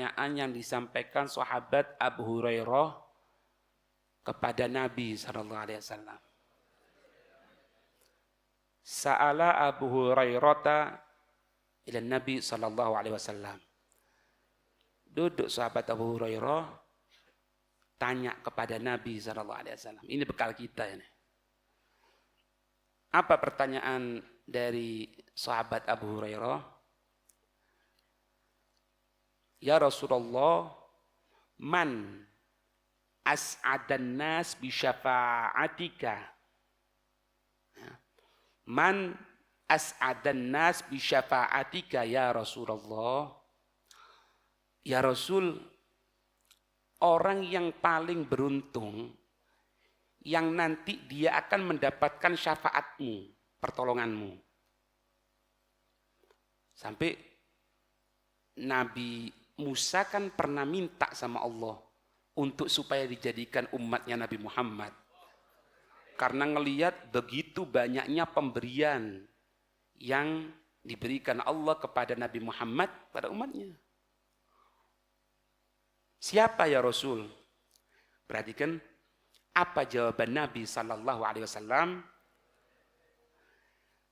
pertanyaan yang disampaikan sahabat Abu Hurairah kepada Nabi sallallahu alaihi wasallam. Sa'ala Abu Hurairah ila Nabi sallallahu alaihi wasallam. Duduk sahabat Abu Hurairah tanya kepada Nabi sallallahu alaihi wasallam. Ini bekal kita ini. Apa pertanyaan dari sahabat Abu Hurairah? Ya Rasulullah, man as'adan nas bi syafa'atika. Man as'adan nas bi syafa'atika ya Rasulullah. Ya Rasul, orang yang paling beruntung yang nanti dia akan mendapatkan syafaatmu, pertolonganmu. Sampai Nabi Musa kan pernah minta sama Allah untuk supaya dijadikan umatnya Nabi Muhammad. Karena ngelihat begitu banyaknya pemberian yang diberikan Allah kepada Nabi Muhammad pada umatnya. Siapa ya Rasul? Perhatikan apa jawaban Nabi Sallallahu Alaihi Wasallam.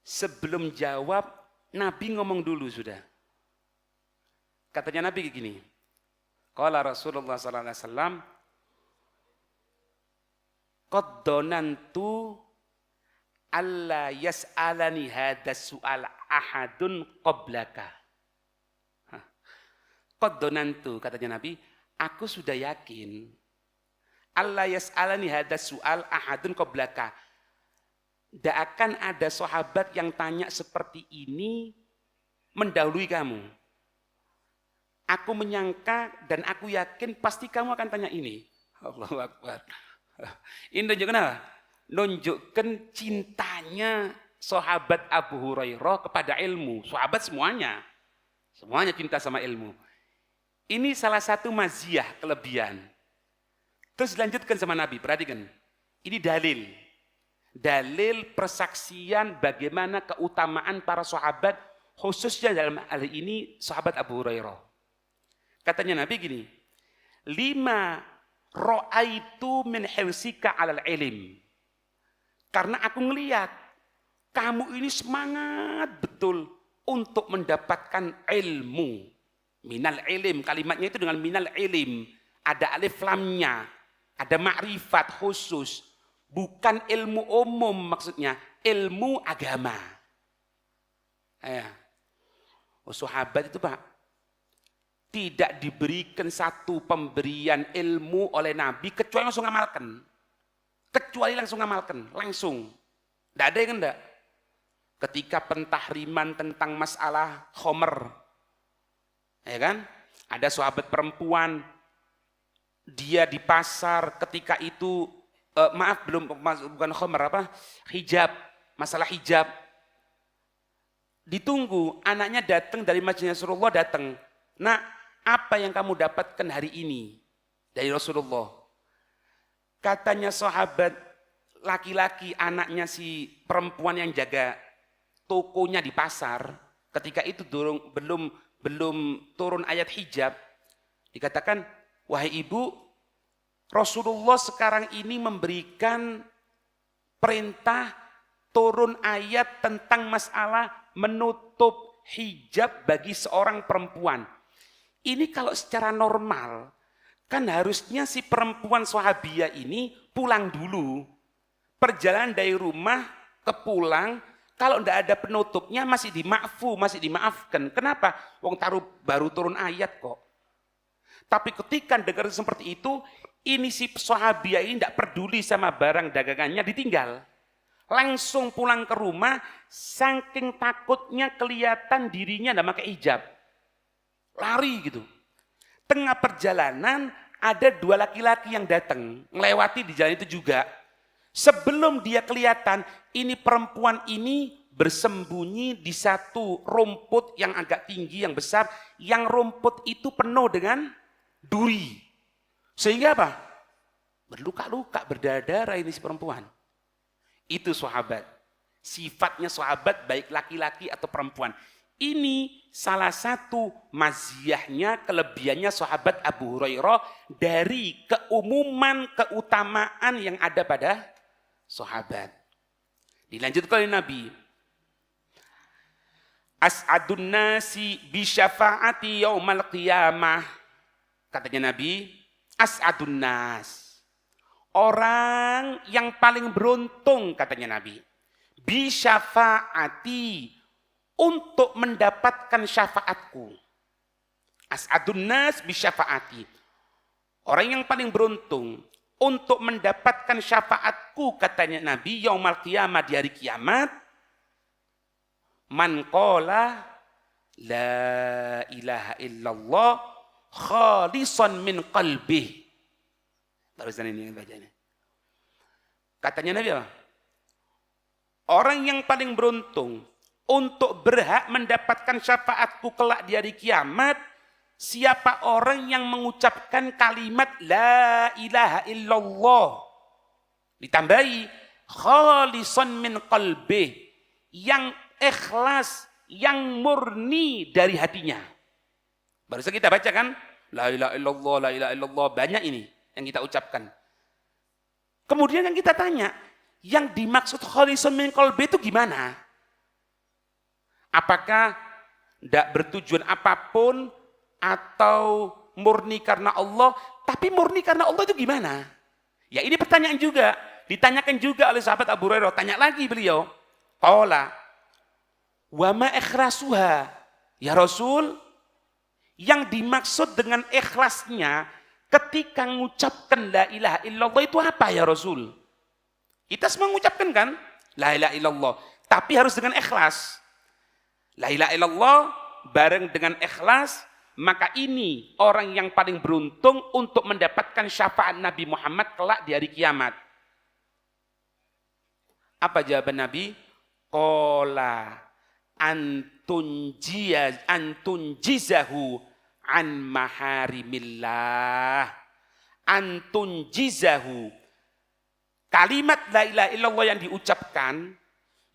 Sebelum jawab, Nabi ngomong dulu sudah. Katanya Nabi begini. Qala Rasulullah sallallahu alaihi wasallam, qad donantu alla yas'alani hadas su'al ahadun qablaka. Qad donantu, katanya Nabi, aku sudah yakin alla yas'alani hadas su'al ahadun qablaka. Tidak akan ada sahabat yang tanya seperti ini mendahului kamu. Aku menyangka dan aku yakin pasti kamu akan tanya ini. Allahu Akbar. Ini nunjukkan apa? Nunjukkan cintanya sahabat Abu Hurairah kepada ilmu. Sahabat semuanya. Semuanya cinta sama ilmu. Ini salah satu maziyah, kelebihan. Terus dilanjutkan sama Nabi. Perhatikan. Ini dalil. Dalil persaksian bagaimana keutamaan para sahabat. Khususnya dalam hal ini sahabat Abu Hurairah. Katanya Nabi gini, 5 ra'aitu min hirsika 'alal ilm. Karena aku ngelihat kamu ini semangat betul untuk mendapatkan ilmu. Minal ilm, kalimatnya itu dengan minal ilm, ada alif lamnya, ada ma'rifat khusus, bukan ilmu umum maksudnya, ilmu agama. Sahabat itu Pak, tidak diberikan satu pemberian ilmu oleh Nabi kecuali langsung ngamalkan. Kecuali langsung ngamalkan, langsung. Tidak ada yang enggak. Ketika pentahriman tentang masalah khomer, ya kan? Ada sahabat perempuan, dia di pasar ketika itu, bukan khomer apa? Hijab, masalah hijab. Ditunggu, anaknya datang dari Majelis Rasulullah datang. Nah, apa yang kamu dapatkan hari ini dari Rasulullah? Katanya sahabat laki-laki, anaknya si perempuan yang jaga tokonya di pasar, ketika itu belum turun ayat hijab, dikatakan, wahai ibu, Rasulullah sekarang ini memberikan perintah turun ayat tentang masalah menutup hijab bagi seorang perempuan. Ini kalau secara normal, kan harusnya si perempuan sahabiyah ini pulang dulu. Perjalanan dari rumah ke pulang, kalau tidak ada penutupnya masih dimaafkan. Kenapa? Wong baru turun ayat kok. Tapi ketika dengar seperti itu, ini si sahabiyah ini tidak peduli sama barang dagangannya, ditinggal. Langsung pulang ke rumah, saking takutnya kelihatan dirinya tidak pakai hijab. Lari gitu. Tengah perjalanan ada 2 laki-laki yang datang, melewati di jalan itu juga. Sebelum dia kelihatan, ini perempuan ini bersembunyi di satu rumput yang agak tinggi, yang besar, yang rumput itu penuh dengan duri. Sehingga apa? Berluka-luka, berdarah-darah ini si perempuan. Itu sahabat. Sifatnya sahabat baik laki-laki atau perempuan. Ini salah satu maziyahnya, kelebihannya sahabat Abu Hurairah dari keumuman keutamaan yang ada pada sahabat. Dilanjutkan oleh Nabi. As'adun nasi bi syafaati yaumal qiyamah. Katanya Nabi, as'adun nas. Orang yang paling beruntung katanya Nabi. Bi syafaati, untuk mendapatkan syafaatku. As'adun nas bi syafaati. Orang yang paling beruntung untuk mendapatkan syafaatku katanya Nabi yaumal qiyamah, di hari kiamat. Man qala la ilaha illallah khalisan min qalbih. Barusan ini bacanya. Katanya Nabi apa? Orang yang paling beruntung untuk berhak mendapatkan syafaatku kelak di hari kiamat, siapa orang yang mengucapkan kalimat la ilaha illallah, ditambahi khalisan min qalbih, yang ikhlas, yang murni dari hatinya. Barusan kita baca kan, la ilaha illallah, la ilaha illallah, banyak ini yang kita ucapkan. Kemudian yang kita tanya, yang dimaksud khalisan min qalbih itu gimana? Apakah tidak bertujuan apapun atau murni karena Allah? Tapi murni karena Allah itu gimana? Ya ini pertanyaan juga. Ditanyakan juga oleh sahabat Abu Hurairah. Tanya lagi beliau. Qala wa ma ikhlasuha? Ya Rasul, yang dimaksud dengan ikhlasnya ketika mengucapkan la ilaha illallah itu apa ya Rasul? Kita semua mengucapkan kan la ilaha illallah, tapi harus dengan ikhlas. La ilaha illallah bareng dengan ikhlas, maka ini orang yang paling beruntung untuk mendapatkan syafaat Nabi Muhammad kelak di hari kiamat. Apa jawaban Nabi? Qala antunjizahu an maharimillah. Antunjizahu. Kalimat la ilaha illallah yang diucapkan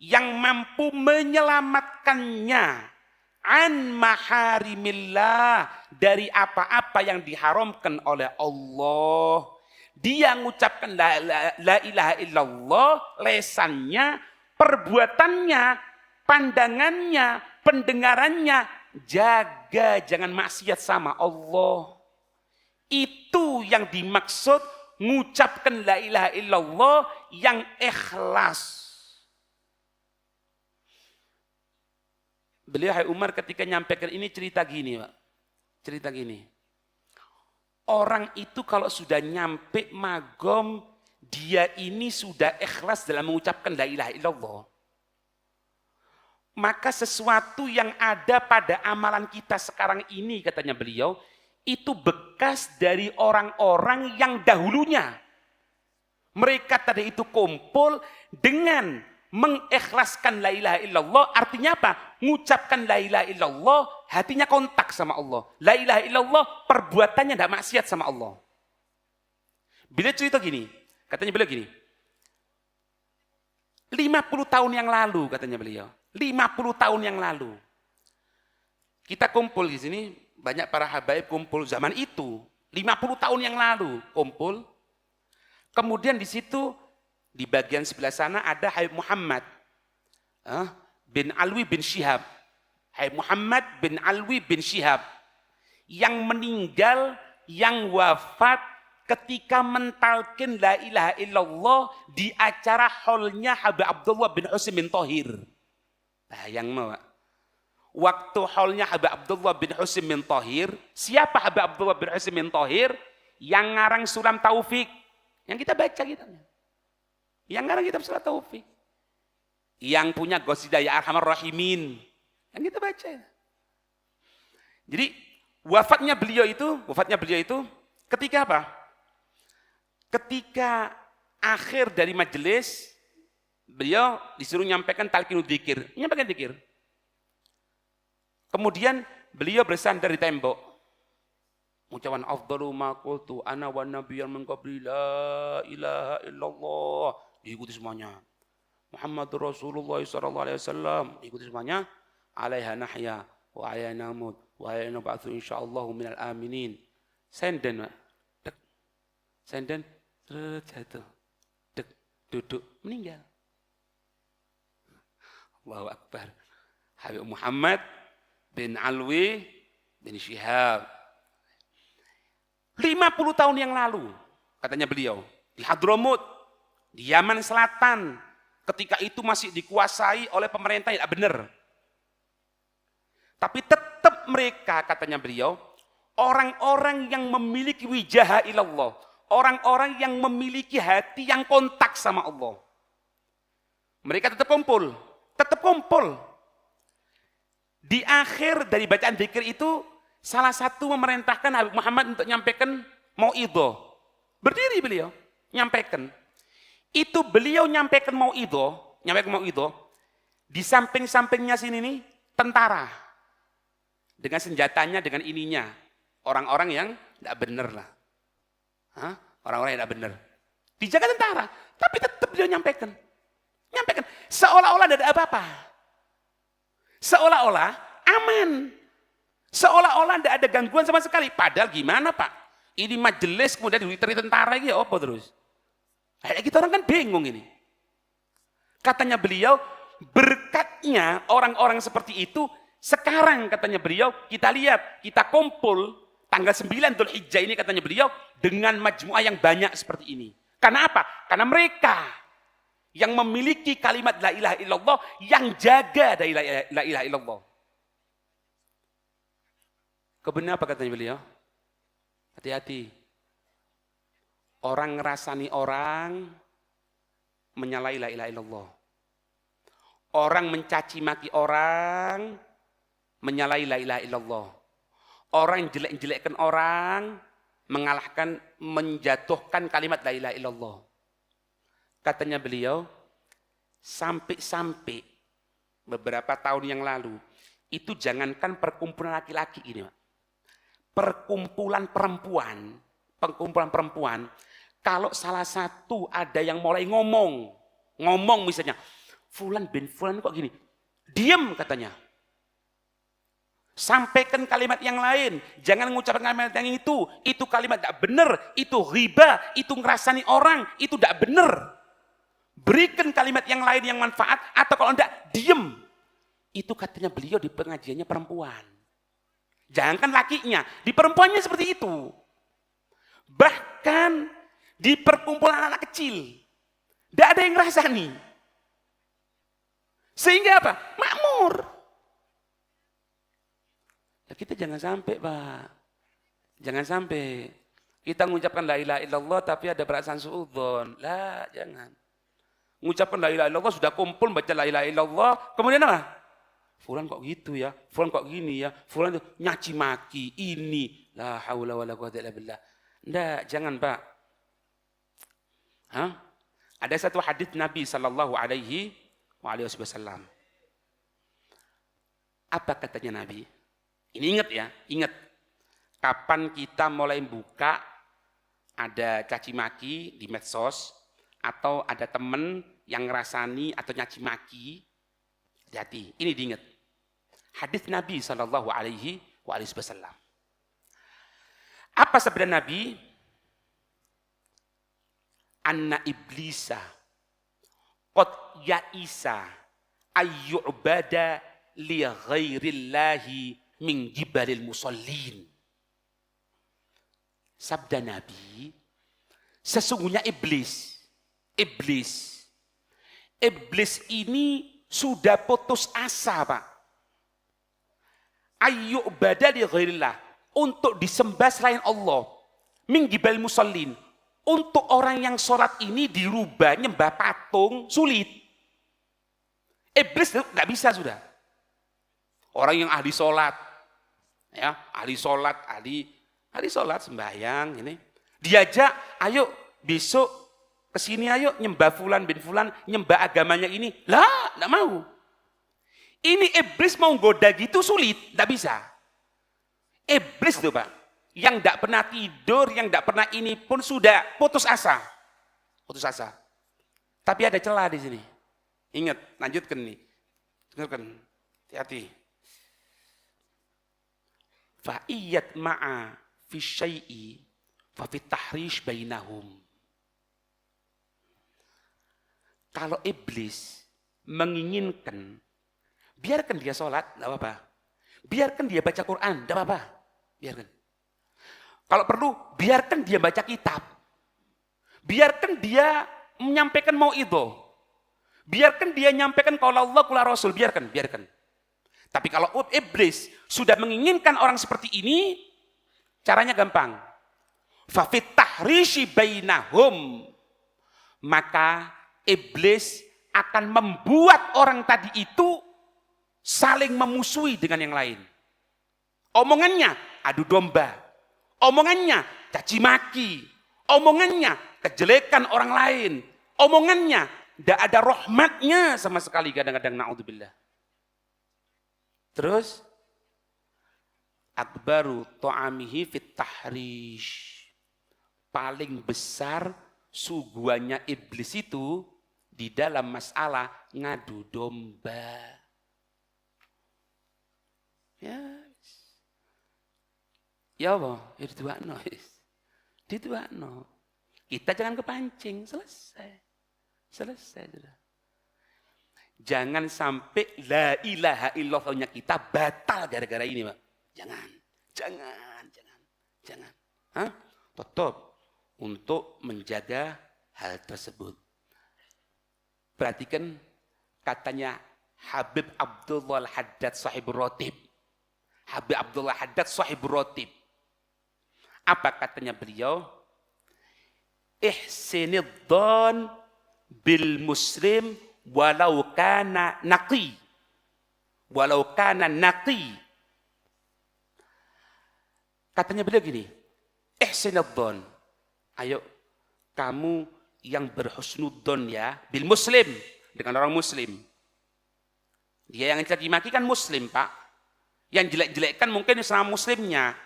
yang mampu menyelamatkannya an maharimillah, dari apa-apa yang diharamkan oleh Allah. Dia mengucapkan la ilaha illallah, lesannya, perbuatannya, pandangannya, pendengarannya, jaga jangan maksiat sama Allah. Itu yang dimaksud mengucapkan la ilaha illallah yang ikhlas. Beliau Hai Umar ketika nyampaikan ini cerita gini, Pak. Cerita gini. Orang itu kalau sudah nyampe magom, dia ini sudah ikhlas dalam mengucapkan la ilaha illallah. Maka sesuatu yang ada pada amalan kita sekarang ini, katanya beliau, itu bekas dari orang-orang yang dahulunya. Mereka tadi itu kumpul dengan mengikhlaskan la ilaha illallah, artinya apa? Mengucapkan la ilaha illallah, hatinya kontak sama Allah. La ilaha illallah, perbuatannya tidak maksiat sama Allah. Beliau cerita gini, katanya beliau gini, 50 tahun yang lalu, katanya beliau, 50 tahun yang lalu, kita kumpul di sini, banyak para habaib kumpul zaman itu, 50 tahun yang lalu kumpul, kemudian di situ, di bagian sebelah sana ada Habib Muhammad bin Alwi bin Syihab. Habib Muhammad bin Alwi bin Syihab. Yang meninggal, yang wafat ketika mentalkin la ilaha illallah di acara haulnya Habib Abdullah bin Husain bin Thahir. Yang mau, waktu haulnya Habib Abdullah bin Husain bin Thahir, siapa Habib Abdullah bin Husain bin Thahir? Yang ngarang Sulam Taufik. Yang kita baca kita. Yang ngarang kitab Sulam Taufik. Yang punya Qasidah Ya Arhamar Rahimin. Yang kita baca. Jadi wafatnya beliau itu ketika apa? Ketika akhir dari majelis, beliau disuruh nyampaikan talqinu dzikir, nyampaikan dzikir. Kemudian beliau bersandar di tembok. Ucapan afdalu ma qultu ana wan nabiyyan min qabli la ilaha illallah. Diikuti semuanya. Muhammadur Rasulullah sallallahu alaihi wasallam, diikuti semuanya. alaiha nahya wa alaiha namut wa alaiha nub'atsu insyaallah minal aminin. Senden, Pak. Dek. Senden jatuh. Dek, duduk, meninggal. Allahu Akbar. Habib Muhammad bin Alwi bin Syihab. 50 tahun yang lalu, katanya beliau, di Hadramut, di Yaman Selatan, ketika itu masih dikuasai oleh pemerintah yang tidak benar. Tapi tetap mereka, katanya beliau, orang-orang yang memiliki wijaha ilallah, orang-orang yang memiliki hati yang kontak sama Allah. Mereka tetap kumpul, tetap kumpul. Di akhir dari bacaan dzikir itu, salah satu memerintahkan Habib Muhammad untuk nyampaikan mau'idhah. Berdiri beliau, nyampaikan. Itu beliau nyampaikan mau'idhah, di samping-sampingnya sini nih, tentara. Dengan senjatanya, dengan ininya. Orang-orang yang tidak benar lah. Orang-orang yang tidak benar. Dijaga tentara, tapi tetap beliau nyampaikan. Seolah-olah tidak ada apa-apa. Seolah-olah aman. Seolah-olah tidak ada gangguan sama sekali. Padahal gimana Pak? Ini majelis kemudian diteri tentara gitu, apa terus? Kita orang kan bingung ini. Katanya beliau, berkatnya orang-orang seperti itu, sekarang katanya beliau, kita lihat, kita kumpul tanggal 9 Dzulhijjah ini katanya beliau, dengan majmu'ah yang banyak seperti ini. Karena apa? Karena mereka yang memiliki kalimat la ilaha illallah, yang jaga dari la ilaha illallah. Kebenaran apa katanya beliau? Hati-hati. Orang ngerasani orang menyalahi la ilaha illallah. Orang mencaci maki orang menyalahi la ilaha illallah. Orang jelek-jelekkan orang mengalahkan, menjatuhkan kalimat la ilaha illallah. Katanya beliau, sampai-sampai beberapa tahun yang lalu, itu jangankan perkumpulan laki-laki ini, Pak. Perkumpulan perempuan, kalau salah satu ada yang mulai ngomong misalnya, Fulan bin Fulan kok gini, diam katanya. Sampaikan kalimat yang lain, jangan mengucapkan kalimat yang itu kalimat tidak benar, itu riba, itu ngerasani orang, itu tidak benar. Berikan kalimat yang lain yang manfaat, atau kalau enggak, diem. Itu katanya beliau di pengajiannya perempuan. Jangankan lakinya, di perempuannya seperti itu. Bahkan di perkumpulan anak kecil, tidak ada yang ngerasani. Sehingga apa? Makmur. Ya kita jangan sampai Pak. Jangan sampai. Kita mengucapkan la ilaha illallah tapi ada perasaan suudzon. Lah, jangan. Mengucapkan la ilaha illallah, sudah kumpul baca la ilaha illallah, kemudian apa? Fulan kok gitu ya, Fulan kok gini ya, Fulan itu nyaci maki, ini. La haula wala quwwata illa billah. Enggak, jangan Pak. Ada satu hadis Nabi sallallahu alaihi wasallam. Apa katanya Nabi? Ini ingat ya, ingat. Kapan kita mulai buka ada caci maki di medsos, atau ada teman yang ngerasani atau nyaci maki, hati-hati, ini diingat. Hadis Nabi sallallahu alaihi wasallam. Apa sabda Nabi? Anna iblisa qad ya'isa ayyu'bada li ghairillahi min jibalil musallin. Sabda Nabi, sesungguhnya iblis ini sudah putus asa Pak. Ayyu'bada li ghairillah, untuk disembah selain Allah. Min jibalil musallin, untuk orang yang sholat ini dirubah nyembah patung, sulit. Iblis nggak bisa sudah. Orang yang ahli sholat, ya, ahli sholat sembahyang ini, diajak, ayo besok kesini, ayo nyembah Fulan bin Fulan, nyembah agamanya ini, lah, nggak mau. Ini iblis mau goda gitu sulit, nggak bisa. Iblis tuh Pak, yang nggak pernah tidur, yang nggak pernah ini pun sudah putus asa. Tapi ada celah di sini. Ingat, lanjutkan nih, dengarkan, hati-hati. fa iyat ma'a fi syai'i fa fit tahrish bainahum. Kalau iblis menginginkan, biarkan dia sholat, tidak apa-apa. Biarkan dia baca Quran, tidak apa-apa. Biarkan. Kalau perlu, biarkan dia baca kitab. Biarkan dia menyampaikan mau'idhah. Biarkan dia menyampaikan qaula Allah, qaula Rasul, biarkan. Tapi kalau iblis sudah menginginkan orang seperti ini, caranya gampang. Fa fit tahrishi bainahum. Maka iblis akan membuat orang tadi itu saling memusuhi dengan yang lain. Omongannya adu domba. Omongannya caci maki. Omongannya kejelekan orang lain. Omongannya tidak ada rahmatnya sama sekali kadang-kadang, na'udzubillah. Terus akbaru ta'amihi fit tahrish. Paling besar suguhannya iblis itu di dalam masalah ngadu domba. Ya Allah, dituakno. Kita jangan kepancing, selesai sudah. Jangan sampai la ilaha illallahnya kita batal gara-gara ini, Pak. Jangan. Tetap untuk menjaga hal tersebut. Perhatikan katanya Habib Abdullah Al-Haddad Sahibur Ratib. Habib Abdullah Haddad Sahibur Ratib. Apa katanya beliau? Ihsinidzan bil muslim walau kana naqi. Katanya beliau gini, ihsinidzan. Ayo kamu yang berhusnudzon ya, bil muslim, dengan orang muslim. Dia yang caci maki kan muslim, Pak. Yang jelek-jelekkan mungkin sama muslimnya.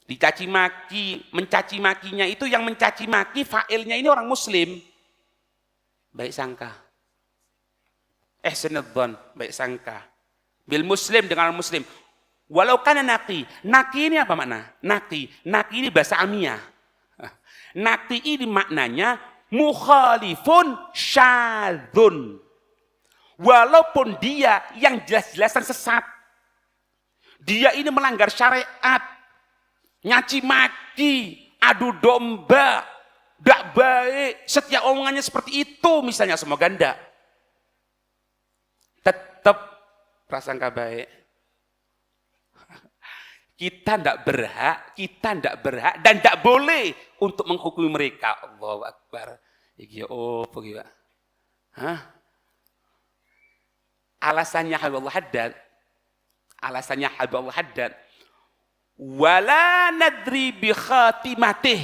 Dicaci maki, mencaci makinya itu yang mencaci maki fa'ilnya ini orang muslim. Baik sangka. Ihsinidzan, baik sangka. Bil muslim dengan orang muslim. Walau kana naqi. Naqi ini apa makna? Naqi ini bahasa amiyah. Naqi ini maknanya mukhalifun syadzun. Walaupun dia yang jelas-jelasan sesat. Dia ini melanggar syariat. Nyaci maki, adu domba, tidak baik. Setiap omongannya seperti itu misalnya, semoga enggak. Tetap prasangka baik. Kita tidak berhak dan tidak boleh untuk menghukumi mereka. Allahu Akbar. Iki opo iki, Pak? Alasannya Habib Allah Haddad, wala nadri bi khatimati,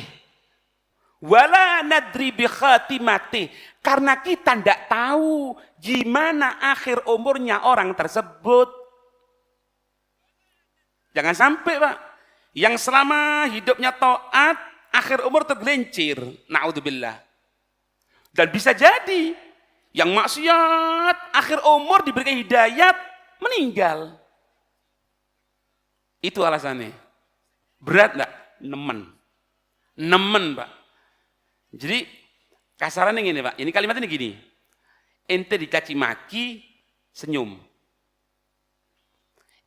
karena kita tidak tahu gimana akhir umurnya orang tersebut. Jangan sampai, Pak, yang selama hidupnya taat akhir umur tergelincir, naudzubillah. Dan bisa jadi yang maksiat akhir umur diberikan hidayat meninggal. Itu alasannya. Berat enggak? Nemen, Pak. Jadi kasarannya gini, Pak. Ini kalimatnya gini. Ente dicaci maki, senyum.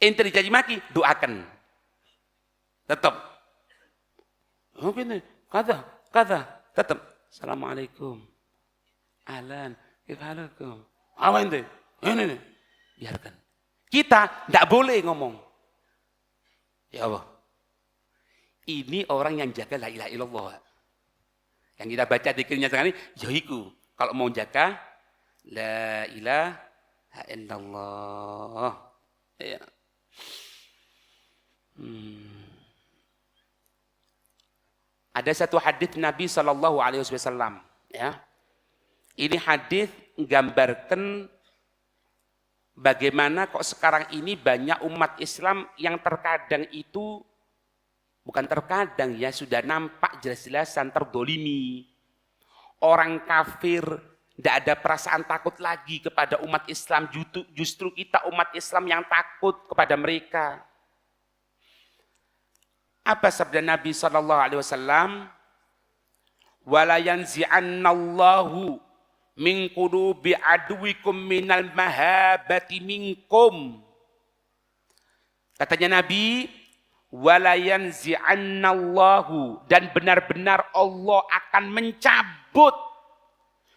Ente dicaci maki, doakan. Tetap. Oh gini, kata. Tetap. Assalamualaikum. Ahlan. Kifalakum. Apa ente? Ini. Biarkan. Kita tidak boleh ngomong. Ya Allah, ini orang yang jaga la ilaha illallah. Yang kita baca dikirnya sekarang ini, yahiku. Kalau mau jaga la ilaha illallah. Ya. Ada satu hadis Nabi SAW. Ya. Ini hadis menggambarkan bagaimana kok sekarang ini banyak umat Islam yang terkadang itu, bukan terkadang ya, sudah nampak jelas-jelasan terdolimi. Orang kafir tidak ada perasaan takut lagi kepada umat Islam, justru kita umat Islam yang takut kepada mereka. Apa sabda Nabi SAW? Wala yanzi'annallahu min qulubi aduwikum minal mahabati minkum. Katanya Nabi, wala yanzi'annallahu, dan benar-benar Allah akan mencabut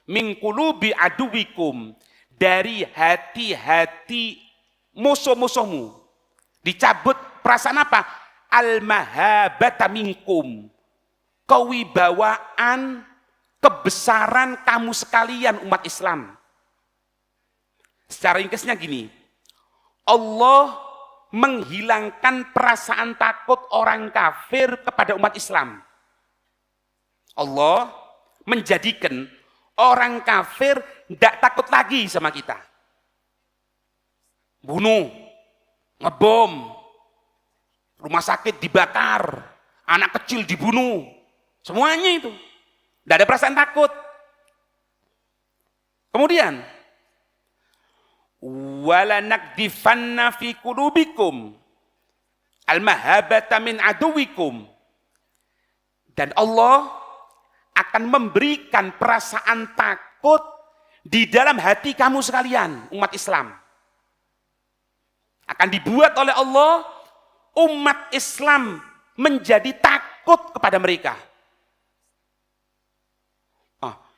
min qulubi aduwikum, dari hati-hati musuh-musuhmu. Dicabut perasaan apa? Al-mahabata minkum, kewibawaan, kebesaran kamu sekalian umat Islam. Secara ringkasnya gini, Allah menghilangkan perasaan takut orang kafir kepada umat Islam. Allah menjadikan orang kafir tidak takut lagi sama kita. Bunuh, ngebom, rumah sakit dibakar, anak kecil dibunuh, semuanya itu. Tidak ada perasaan takut. Kemudian, wala nakdifanna fi qulubikum al-mahabata min aduwikum. Dan Allah akan memberikan perasaan takut di dalam hati kamu sekalian, umat Islam. Akan dibuat oleh Allah umat Islam menjadi takut kepada mereka.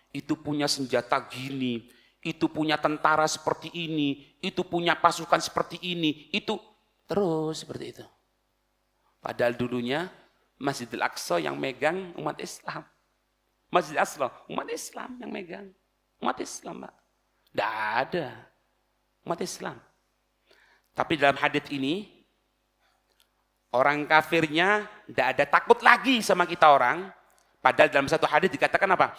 Itu punya senjata gini, itu punya tentara seperti ini, itu punya pasukan seperti ini, itu terus seperti itu. Padahal dulunya Masjidil Aqsa yang megang umat Islam. Masjidil Aqsa umat Islam yang megang. Umat Islam, Pak. Tidak ada umat Islam. Tapi dalam hadits ini, orang kafirnya tidak ada takut lagi sama kita orang. Padahal dalam satu hadits dikatakan apa?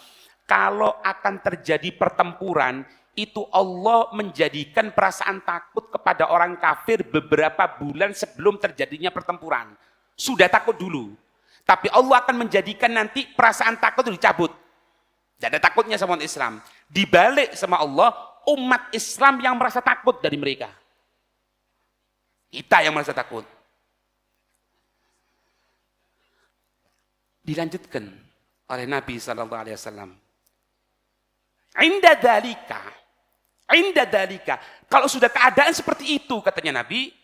Kalau akan terjadi pertempuran, itu Allah menjadikan perasaan takut kepada orang kafir beberapa bulan sebelum terjadinya pertempuran. Sudah takut dulu. Tapi Allah akan menjadikan nanti perasaan takut itu dicabut. Tidak ada takutnya sama umat Islam. Dibalik sama Allah, umat Islam yang merasa takut dari mereka. Kita yang merasa takut. Dilanjutkan oleh Nabi SAW. Inda dalika, kalau sudah keadaan seperti itu, katanya Nabi,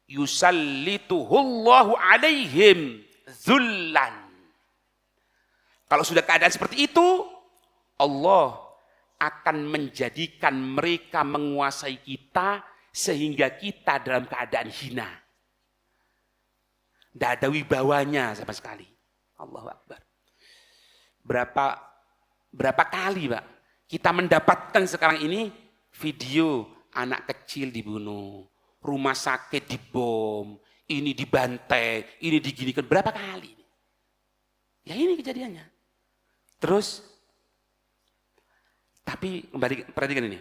yusallituhullahu alaihim zullan. Kalau sudah keadaan seperti itu, Allah akan menjadikan mereka menguasai kita sehingga kita dalam keadaan hina. Tidak ada wibawanya sama sekali. Allahu Akbar. Berapa kali, Pak, kita mendapatkan sekarang ini video anak kecil dibunuh, rumah sakit dibom, ini dibantai, ini diginikan, berapa kali? Ya ini kejadiannya. Terus, tapi kembali perhatikan ini.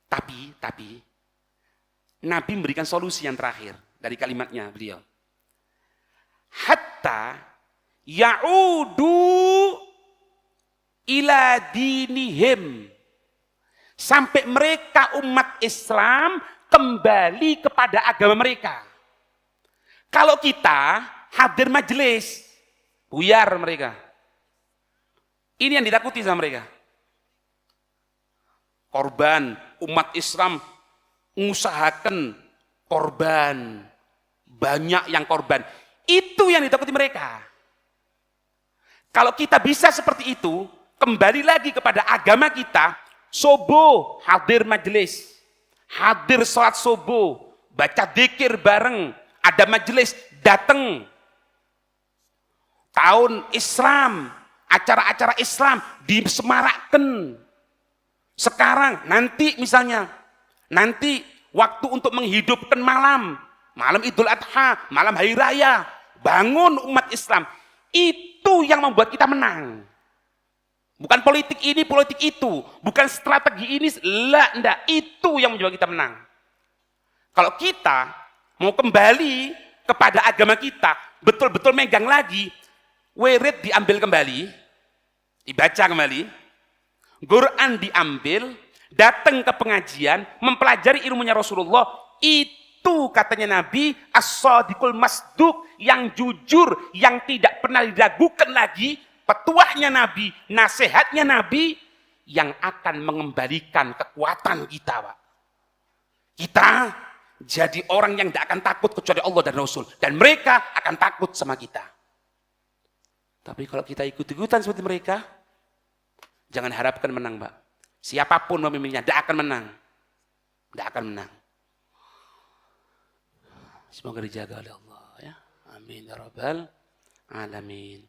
Tapi Nabi memberikan solusi yang terakhir dari kalimatnya beliau. Hatta ya'udu ila dinihim, sampai mereka umat Islam kembali kepada agama mereka. Kalau kita hadir majelis, buyar mereka. Ini yang ditakuti sama mereka. Korban, umat Islam mengusahakan korban, banyak yang korban. Itu yang ditakuti mereka. Kalau kita bisa seperti itu, kembali lagi kepada agama kita, subuh hadir majelis, hadir sholat subuh, baca dzikir bareng, ada majelis, datang. Tahun Islam, acara-acara Islam disemarakkan. Sekarang, nanti misalnya, nanti waktu untuk menghidupkan malam Idul Adha, malam Hari Raya, bangun umat Islam. Itu yang membuat kita menang. Bukan politik ini, politik itu. Bukan strategi ini, enggak. Itu yang membuat kita menang. Kalau kita mau kembali kepada agama kita, betul-betul megang lagi, wirid diambil kembali, dibaca kembali, Quran diambil, datang ke pengajian, mempelajari ilmunya Rasulullah, itu Itu katanya Nabi, as-sadiqul masduq, yang jujur, yang tidak pernah diragukan lagi, petuahnya Nabi, nasihatnya Nabi, yang akan mengembalikan kekuatan kita, Pak. Kita jadi orang yang tidak akan takut kecuali Allah dan Rasul. Dan mereka akan takut sama kita. Tapi kalau kita ikut-ikutan seperti mereka, jangan harapkan menang, Pak. Siapapun pemimpinnya, tidak akan menang. Tidak akan menang. Semoga dijaga oleh Allah, ya. Amin ya rabbal alamin.